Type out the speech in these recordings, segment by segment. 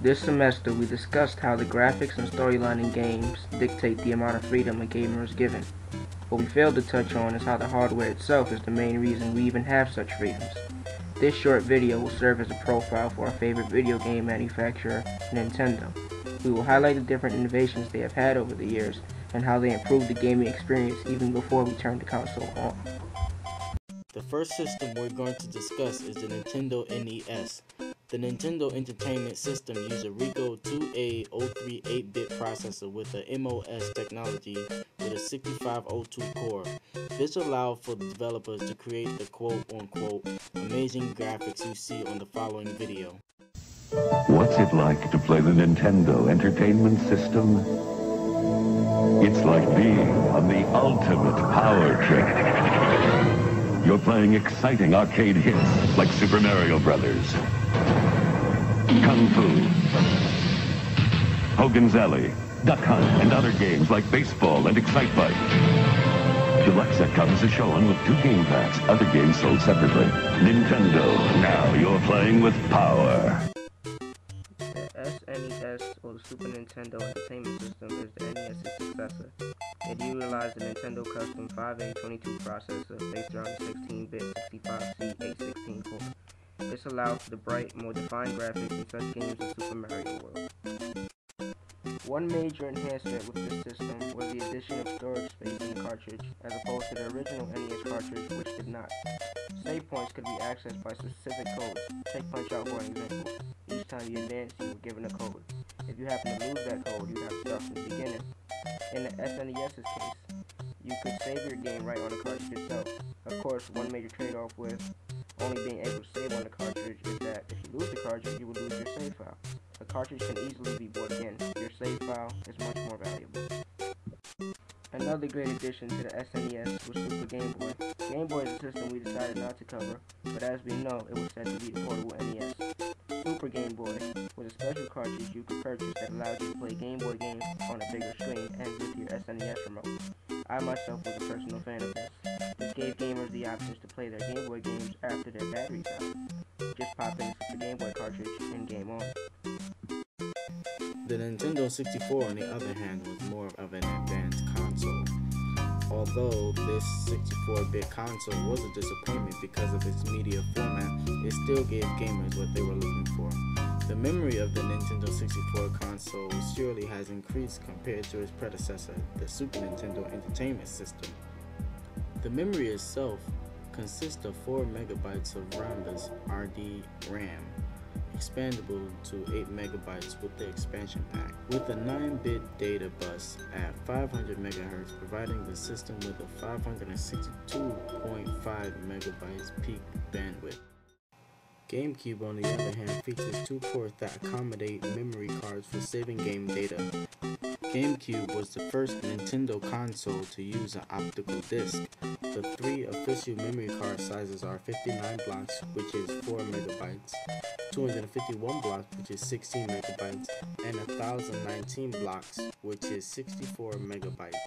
This semester, we discussed how the graphics and storyline in games dictate the amount of freedom a gamer is given. What we failed to touch on is how the hardware itself is the main reason we even have such freedoms. This short video will serve as a profile for our favorite video game manufacturer, Nintendo. We will highlight the different innovations they have had over the years and how they improved the gaming experience even before we turned the console on. The first system we're going to discuss is the Nintendo NES. The Nintendo Entertainment System used a Rico 2A03 8-bit processor with a MOS technology with a 6502 core. This allowed for the developers to create the quote-unquote amazing graphics you see on the following video. What's it like to play the Nintendo Entertainment System? It's like being on the ultimate power trip. You're playing exciting arcade hits like Super Mario Brothers, Kung Fu, Hogan's Alley, Duck Hunt, and other games like baseball and Excitebike. Deluxe set comes as shown with 2 game packs, other games sold separately. Nintendo, now you're playing with power. The SNES, or the Super Nintendo Entertainment System, is the NES's successor. It utilized the Nintendo Custom 5A22 processor based around the 16-bit 65C A16 core. This allowed for the bright, more defined graphics in such games as Super Mario World. One major enhancement with this system was the addition of storage space in the cartridge, as opposed to the original NES cartridge, which did not. Save points could be accessed by specific codes. Take Punch-Out for an example. Each time you advance, you were given a code. If you happen to lose that code, you'd have to start from the beginning. In the SNES's case, you could save your game right on the cartridge itself. Of course, one major trade-off with only being able to save on the cartridge is that if you lose the cartridge, you will lose your save file. A cartridge can easily be bought again. Your save file is much more valuable. Another great addition to the SNES was Super Game Boy. Game Boy is a system we decided not to cover, but as we know, it was said to be the portable NES. Super Game Boy was a special cartridge you could purchase that allowed you to play Game Boy games on a bigger screen and with your SNES remote. I myself was a personal fan of this. This gave gamers the options to play their Game Boy games after their batteries out. Just pop in the Game Boy cartridge and game on. The Nintendo 64, on the other hand, was more of an advanced console. Although this 64-bit console was a disappointment because of its media format, it still gave gamers what they were looking for. The memory of the Nintendo 64 console surely has increased compared to its predecessor, the Super Nintendo Entertainment System. The memory itself consists of 4 megabytes of Rambus RD RAM, expandable to 8 megabytes with the expansion pack, with a 9-bit data bus at 500 MHz, providing the system with a 562.5 megabytes peak bandwidth. GameCube, on the other hand, features 2 ports that accommodate memory cards for saving game data. GameCube was the first Nintendo console to use an optical disc. The 3 official memory card sizes are 59 blocks, which is 4 megabytes, 251 blocks, which is 16 megabytes, and 1019 blocks, which is 64 megabytes.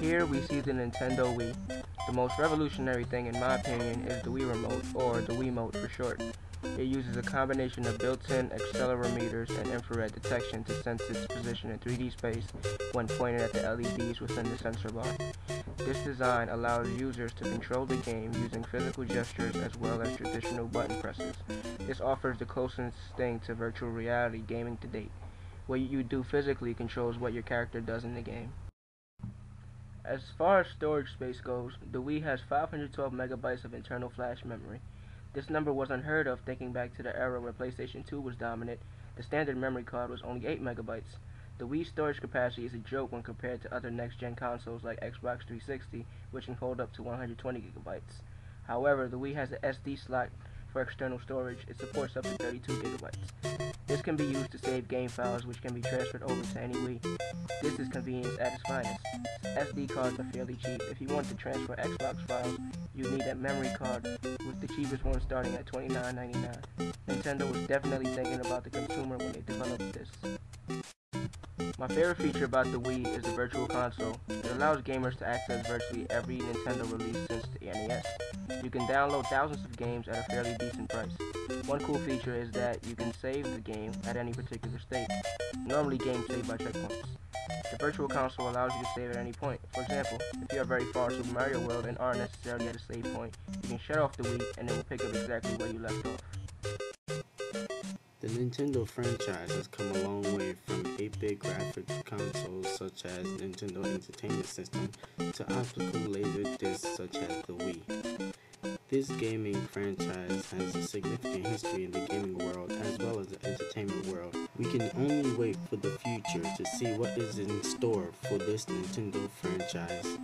Here we see the Nintendo Wii. The most revolutionary thing in my opinion is the Wii Remote, or the Wiimote for short. It uses a combination of built-in accelerometers and infrared detection to sense its position in 3D space when pointed at the LEDs within the sensor bar. This design allows users to control the game using physical gestures as well as traditional button presses. This offers the closest thing to virtual reality gaming to date. What you do physically controls what your character does in the game. As far as storage space goes, the Wii has 512 megabytes of internal flash memory. This number was unheard of thinking back to the era where PlayStation 2 was dominant. The standard memory card was only 8 megabytes. The Wii's storage capacity is a joke when compared to other next-gen consoles like Xbox 360, which can hold up to 120 gigabytes. However, the Wii has an SD slot for external storage. It supports up to 32 gigabytes. This can be used to save game files, which can be transferred over to any Wii. This is convenience at its finest. SD cards are fairly cheap. If you want to transfer Xbox files, you need a memory card, with the cheapest one starting at $29.99. Nintendo was definitely thinking about the consumer when they developed this. My favorite feature about the Wii is the Virtual Console. It allows gamers to access virtually every Nintendo release since the NES. You can download thousands of games at a fairly decent price. One cool feature is that you can save the game at any particular state. Normally games save by checkpoints. The Virtual Console allows you to save at any point. For example, if you are very far Super Mario World and aren't necessarily at a save point, you can shut off the Wii and it will pick up exactly where you left off. The Nintendo franchise has come a long way from 8-bit graphics consoles such as Nintendo Entertainment System to optical laser discs such as the Wii. This gaming franchise has a significant history in the gaming world as well as the entertainment world. We can only wait for the future to see what is in store for this Nintendo franchise.